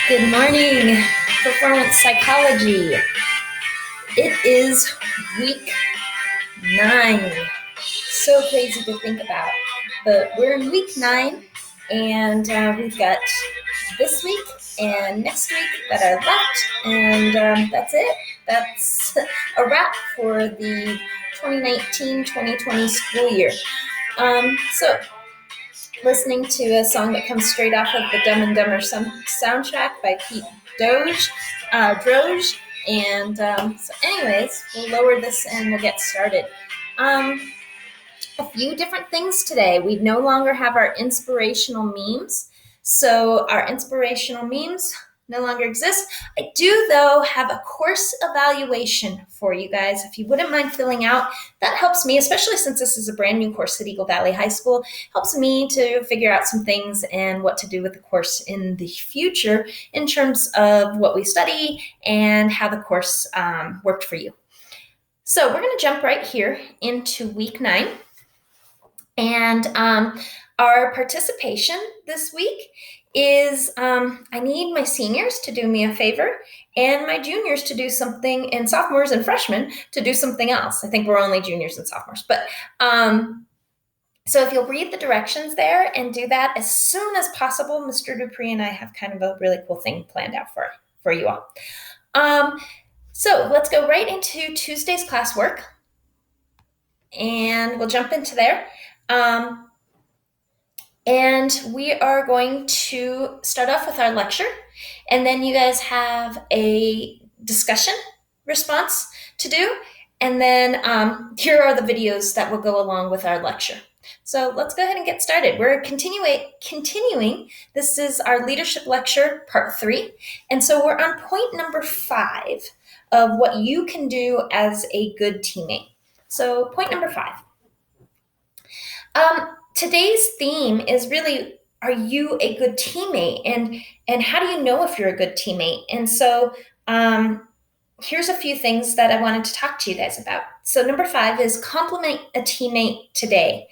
Good morning, performance psychology. It is week 9. So crazy to think about. But we're in week 9, and we've got this week and next week that are left, and that's it. That's a wrap for the 2019-2020 school year. So listening to a song that comes straight off of the Dumb and Dumber soundtrack by Pete Droge. And so anyways, we'll lower this and we'll get started. A few different things today. We no longer have our inspirational memes. So our inspirational memes no longer exist. I do, though, have a course evaluation for you guys. If you wouldn't mind filling out, that helps me, especially since this is a brand new course at Eagle Valley High School, helps me to figure out some things and what to do with the course in the future in terms of what we study and how the course worked for you. So we're going to jump right here into week 9. And our participation this week is I need my seniors to do me a favor and my juniors to do something, and sophomores and freshmen to do something else. I think we're only juniors and sophomores. But so if you'll read the directions there and do that as soon as possible, Mr. Dupree and I have kind of a really cool thing planned out for you all. So let's go right into Tuesday's classwork. And we'll jump into there. And we are going to start off with our lecture, and then you guys have a discussion response to do, and then here are the videos that will go along with our lecture. So let's go ahead and get started. We're continuing. This is our leadership lecture, part 3, and so we're on point number 5 of what you can do as a good teammate. So point number 5. Today's theme is really, are you a good teammate? And how do you know if you're a good teammate? And so here's a few things that I wanted to talk to you guys about. So number 5 is compliment a teammate today.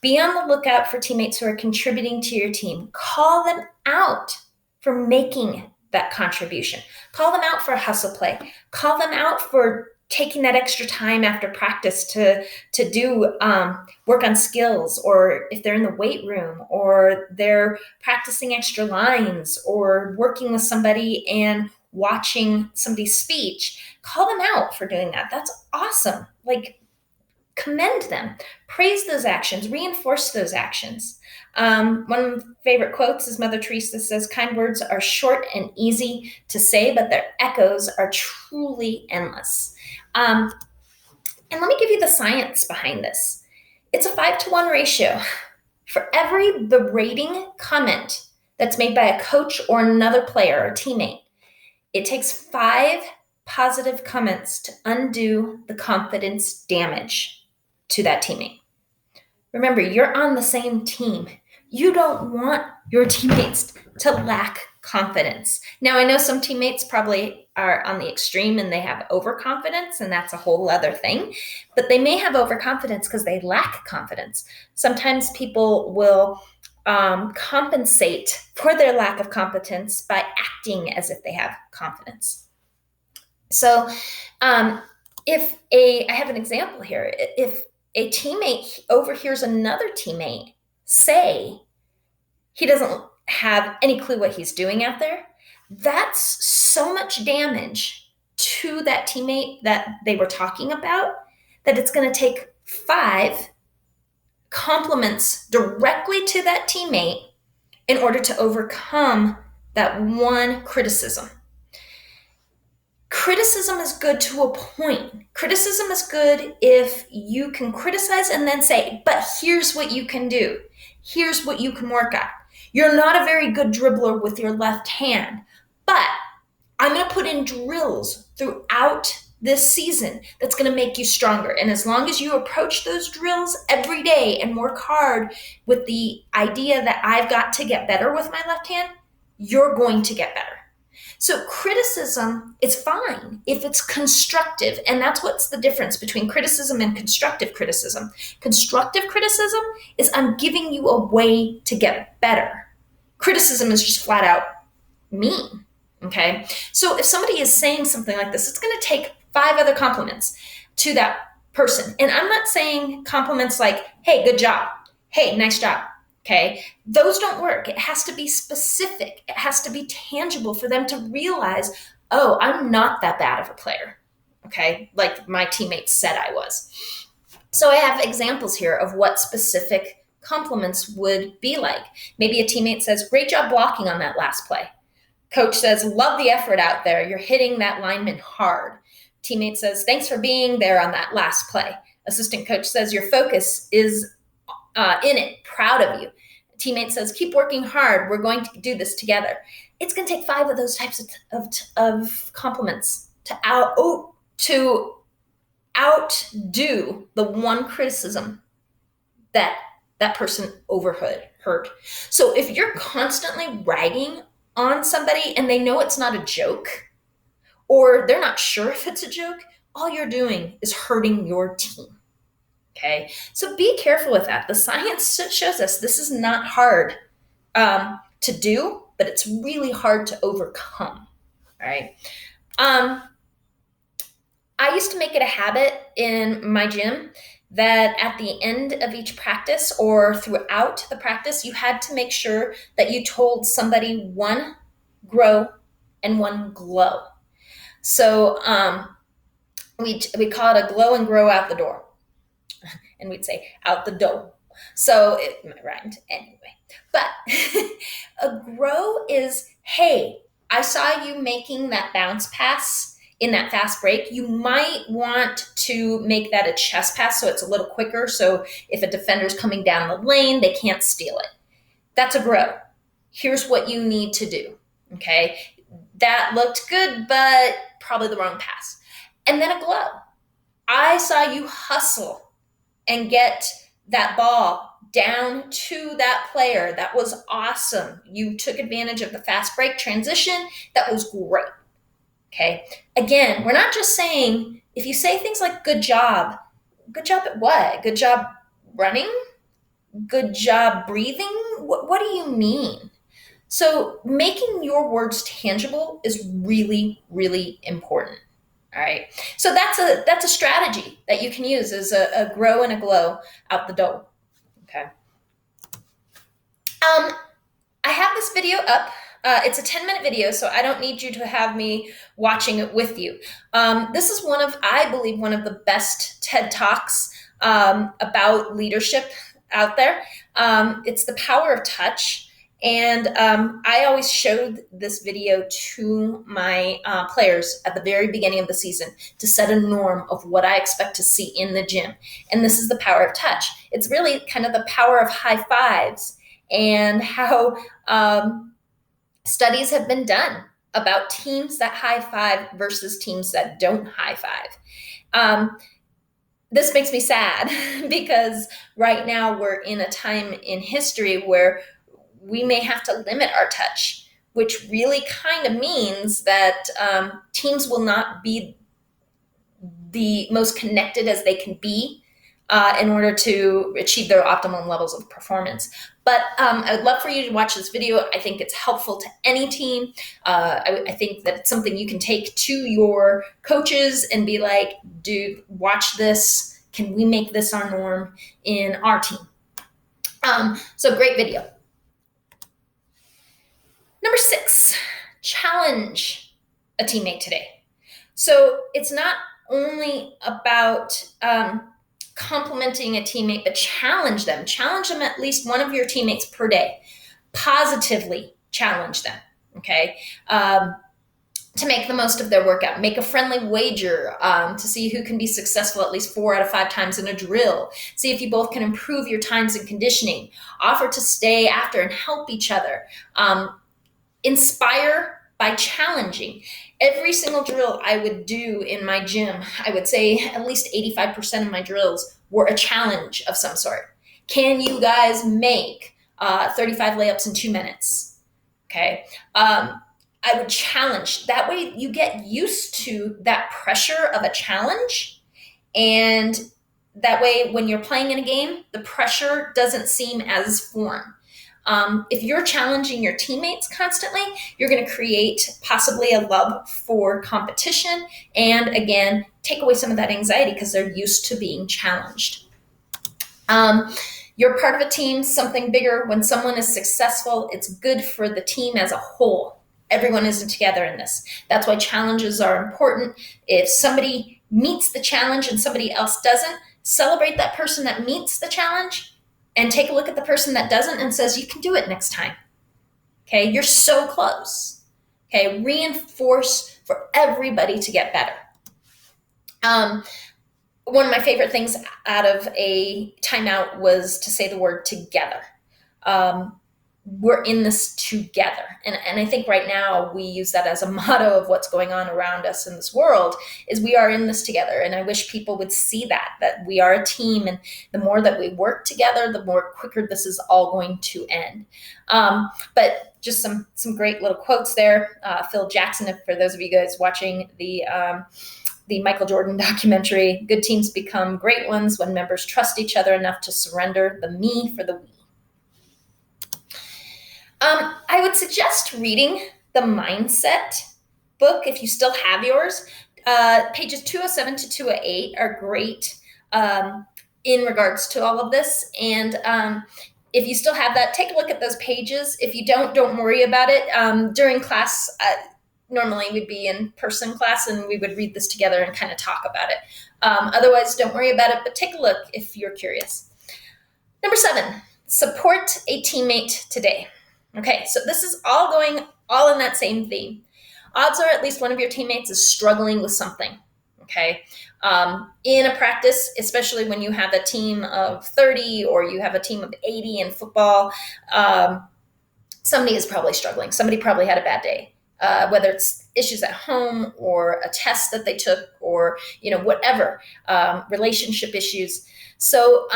Be on the lookout for teammates who are contributing to your team. Call them out for making that contribution. Call them out for hustle play. Call them out for taking that extra time after practice to do work on skills, or if they're in the weight room, or they're practicing extra lines, or working with somebody and watching somebody's speech. Call them out for doing that. That's awesome. Like, commend them, praise those actions, reinforce those actions. One of my favorite quotes is Mother Teresa says, "Kind words are short and easy to say, but their echoes are truly endless." And let me give you the science behind this. It's a 5-to-1 ratio. For every berating comment that's made by a coach or another player or teammate, it takes 5 positive comments to undo the confidence damage to that teammate. Remember, you're on the same team. You don't want your teammates to lack confidence. Now, I know some teammates probably are on the extreme and they have overconfidence, and that's a whole other thing. But they may have overconfidence because they lack confidence. Sometimes people will compensate for their lack of competence by acting as if they have confidence. So I have an example here. If a teammate overhears another teammate say he doesn't have any clue what he's doing out there, that's so much damage to that teammate that they were talking about that it's going to take 5 compliments directly to that teammate in order to overcome that one criticism. Criticism is good to a point. Criticism is good if you can criticize and then say, but here's what you can do. Here's what you can work on. You're not a very good dribbler with your left hand, but I'm going to put in drills throughout this season that's going to make you stronger. And as long as you approach those drills every day and work hard with the idea that I've got to get better with my left hand, you're going to get better. So criticism is fine if it's constructive, and that's what's the difference between criticism and constructive criticism. Constructive criticism is I'm giving you a way to get better. Criticism is just flat out mean. Okay. So if somebody is saying something like this, it's going to take 5 other compliments to that person. And I'm not saying compliments like, hey, good job. Hey, nice job. Okay. Those don't work. It has to be specific. It has to be tangible for them to realize, oh, I'm not that bad of a player. Okay. Like my teammates said I was. So I have examples here of what specific compliments would be like. Maybe a teammate says, great job blocking on that last play. Coach says, love the effort out there. You're hitting that lineman hard. Teammate says, thanks for being there on that last play. Assistant coach says, your focus is in it. Proud of you. Teammate says, keep working hard. We're going to do this together. It's going to take 5 of those types of compliments to outdo the one criticism that person overheard. So if you're constantly ragging on somebody and they know it's not a joke, or they're not sure if it's a joke, all you're doing is hurting your team. Okay, so be careful with that. The science shows us this is not hard to do, but it's really hard to overcome. All right. I used to make it a habit in my gym that at the end of each practice or throughout the practice, you had to make sure that you told somebody 1 grow and 1 glow. So we call it a glow and grow out the door. And we'd say out the door. So it rhymed anyway. But a grow is, hey, I saw you making that bounce pass in that fast break. You might want to make that a chest pass so it's a little quicker. So if a defender's coming down the lane, they can't steal it. That's a grow. Here's what you need to do. Okay. That looked good, but probably the wrong pass. And then a glow. I saw you hustle and get that ball down to that player. That was awesome. You took advantage of the fast break transition. That was great. Okay. Again, we're not just saying, if you say things like good job at what? Good job running? Good job breathing? What do you mean? So making your words tangible is really, really important. All right. So that's a strategy that you can use as a grow and a glow out the door. Okay. I have this video up. It's a 10-minute video, so I don't need you to have me watching it with you. This is I believe, one of the best TED Talks about leadership out there. It's the power of touch. And I always showed this video to my players at the very beginning of the season to set a norm of what I expect to see in the gym. And this is the power of touch. It's really kind of the power of high fives and how studies have been done about teams that high five versus teams that don't high five. This makes me sad because right now we're in a time in history where we may have to limit our touch, which really kind of means that teams will not be the most connected as they can be in order to achieve their optimum levels of performance. But I'd love for you to watch this video. I think it's helpful to any team. I think that it's something you can take to your coaches and be like, dude, watch this. Can we make this our norm in our team? So great video. Number 6, challenge a teammate today. So it's not only about complimenting a teammate, but challenge them. Challenge them at least one of your teammates per day. Positively challenge them, okay? To make the most of their workout. Make a friendly wager to see who can be successful at least 4 out of 5 times in a drill. See if you both can improve your times and conditioning. Offer to stay after and help each other. Inspire by challenging. Every single drill I would do in my gym, I would say at least 85% of my drills were a challenge of some sort. Can you guys make 35 layups in 2 minutes? Okay. I would challenge. That way you get used to that pressure of a challenge. And that way when you're playing in a game, the pressure doesn't seem as foreign. If you're challenging your teammates constantly, you're going to create possibly a love for competition, and again, take away some of that anxiety because they're used to being challenged. You're part of a team, something bigger. When someone is successful, it's good for the team as a whole. Everyone isn't together in this. That's why challenges are important. If somebody meets the challenge and somebody else doesn't, celebrate that person that meets the challenge and take a look at the person that doesn't and says, you can do it next time. Okay, you're so close. Okay, reinforce for everybody to get better. One of my favorite things out of a timeout was to say the word together. We're in this together. And I think right now we use that as a motto of what's going on around us in this world is we are in this together. And I wish people would see that we are a team. And the more that we work together, the more quicker this is all going to end. But just some great little quotes there. Phil Jackson, for those of you guys watching the Michael Jordan documentary, good teams become great ones when members trust each other enough to surrender the me for the we. I would suggest reading the Mindset book if you still have yours. Pages 207 to 208 are great in regards to all of this. And if you still have that, take a look at those pages. If you don't worry about it. During class, normally we'd be in person class and we would read this together and kind of talk about it. Otherwise, don't worry about it, but take a look if you're curious. Number 7, support a teammate today. Okay, so this is all in that same theme. Odds are at least one of your teammates is struggling with something, okay? In a practice, especially when you have a team of 30 or you have a team of 80 in football, somebody is probably struggling. Somebody probably had a bad day. Whether it's issues at home or a test that they took or, whatever, relationship issues. So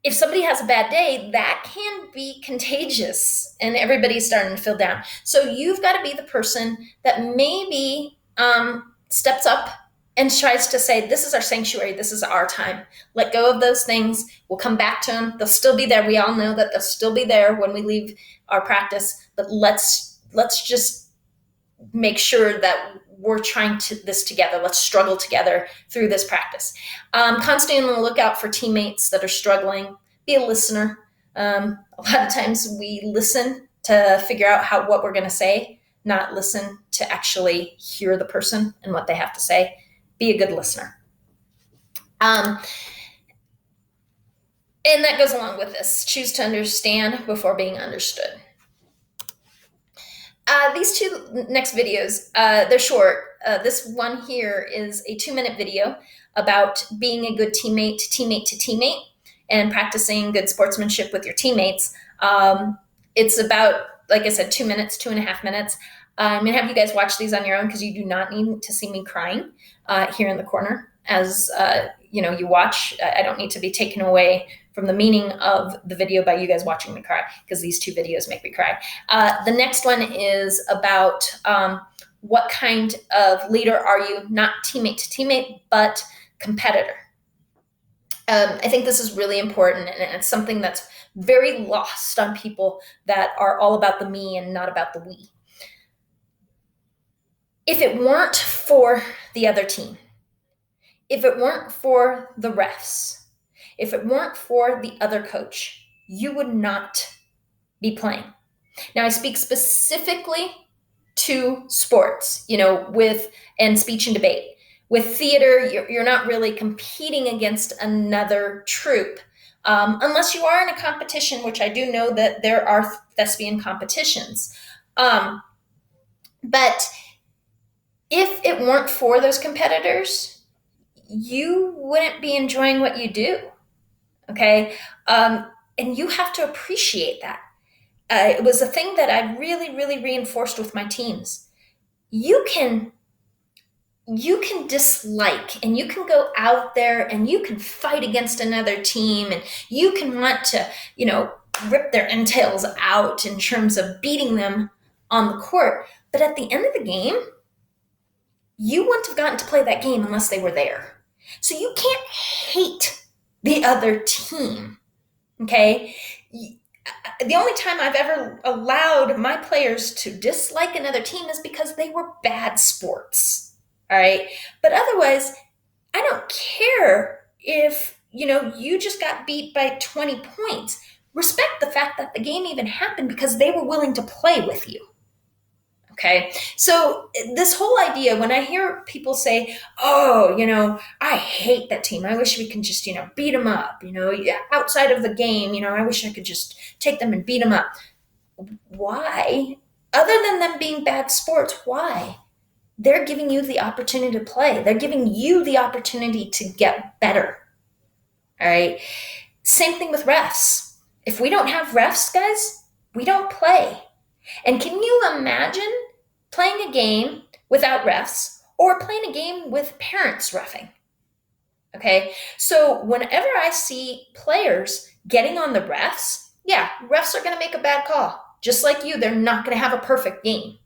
if somebody has a bad day, that can be contagious and everybody's starting to feel down. So you've got to be the person that maybe steps up and tries to say, this is our sanctuary, this is our time. Let go of those things. We'll come back to them. They'll still be there. We all know that they'll still be there when we leave our practice, but let's just make sure that we're trying this together. Let's struggle together through this practice. Constantly on the lookout for teammates that are struggling. Be a listener. A lot of times we listen to figure out what we're going to say, not listen to actually hear the person and what they have to say. Be a good listener. And that goes along with this. Choose to understand before being understood. These two next videos, they're short. This one here is a 2-minute video about being a good teammate to teammate, and practicing good sportsmanship with your teammates. It's about, like I said, 2 minutes, 2.5 minutes. I'm going to have you guys watch these on your own because you do not need to see me crying here in the corner as you watch. I don't need to be taken away from the meaning of the video by you guys watching me cry, because these 2 videos make me cry. The next one is about what kind of leader are you, not teammate to teammate, but competitor. I think this is really important, and it's something that's very lost on people that are all about the me and not about the we. If it weren't for the other team, if it weren't for the refs, if it weren't for the other coach, you would not be playing. Now, I speak specifically to sports, and speech and debate. With theater, you're not really competing against another troupe, unless you are in a competition, which I do know that there are thespian competitions. But if it weren't for those competitors, you wouldn't be enjoying what you do. Okay. And you have to appreciate that. It was a thing that I really, really reinforced with my teams. You can dislike, and you can go out there and you can fight against another team, and you can want to, rip their entrails out in terms of beating them on the court. But at the end of the game, you wouldn't have gotten to play that game unless they were there. So you can't hate the other team, okay? The only time I've ever allowed my players to dislike another team is because they were bad sports. All right. But otherwise, I don't care if, you just got beat by 20 points. Respect the fact that the game even happened because they were willing to play with you. Okay. So this whole idea, when I hear people say, oh, I hate that team. I wish we can just, beat them up, outside of the game, I wish I could just take them and beat them up. Why? Other than them being bad sports, why? They're giving you the opportunity to play. They're giving you the opportunity to get better. All right. Same thing with refs. If we don't have refs, guys, we don't play. And can you imagine playing a game without refs or playing a game with parents reffing? Okay. So whenever I see players getting on the refs, yeah, refs are going to make a bad call. Just like you, they're not going to have a perfect game.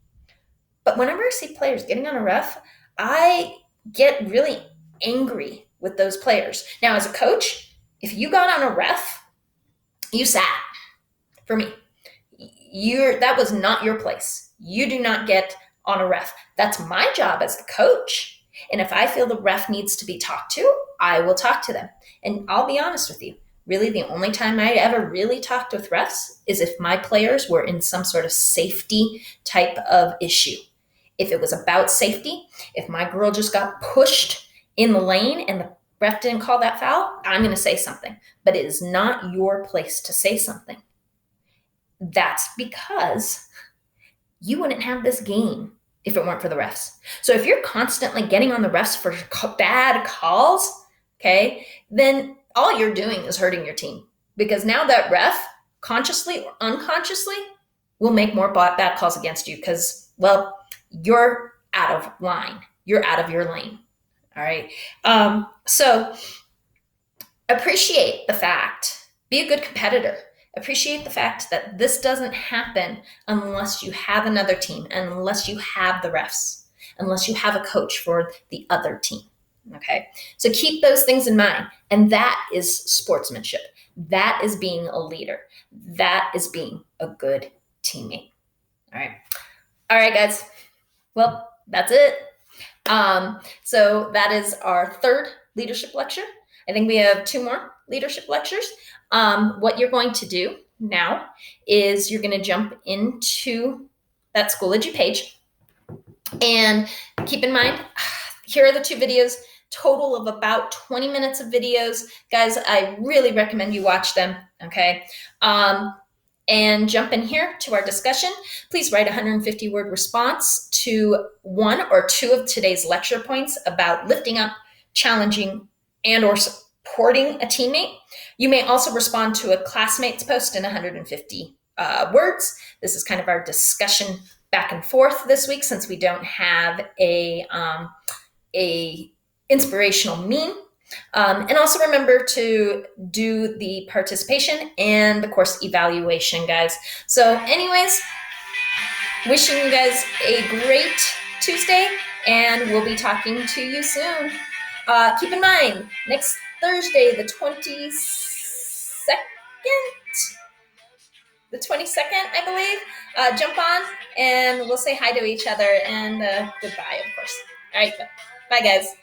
But whenever I see players getting on a ref, I get really angry with those players. Now, as a coach, if you got on a ref, you sat. For me, that was not your place. You do not get on a ref. That's my job as the coach. And if I feel the ref needs to be talked to, I will talk to them. And I'll be honest with you. Really, the only time I ever really talked with refs is if my players were in some sort of safety type of issue. If it was about safety, if my girl just got pushed in the lane and the ref didn't call that foul, I'm going to say something. But it is not your place to say something. That's because you wouldn't have this game if it weren't for the refs. So if you're constantly getting on the refs for bad calls, okay, then all you're doing is hurting your team. Because now that ref, consciously or unconsciously, will make more bad calls against you because, well, you're out of line. You're out of your lane. All right. So appreciate the fact, be a good competitor. Appreciate the fact that this doesn't happen unless you have another team, and unless you have the refs, unless you have a coach for the other team. Okay. So keep those things in mind. And that is sportsmanship. That is being a leader. That is being a good teammate. All right. All right, guys. Well, that's it. So that is our third leadership lecture. I think we have 2 more leadership lectures. What you're going to do now is you're going to jump into that Schoology page. And keep in mind, here are the 2 videos, total of about 20 minutes of videos. Guys, I really recommend you watch them, okay? And jump in here to our discussion. Please write a 150-word response to 1 or 2 of today's lecture points about lifting up, challenging, and or supporting a teammate. You may also respond to a classmate's post in 150 words. This is kind of our discussion back and forth this week since we don't have a inspirational meme. And also remember to do the participation and the course evaluation, guys. So anyways, wishing you guys a great Tuesday, and we'll be talking to you soon. Keep in mind, next Thursday, the 22nd, I believe, jump on and we'll say hi to each other and goodbye, of course. All right, bye, guys.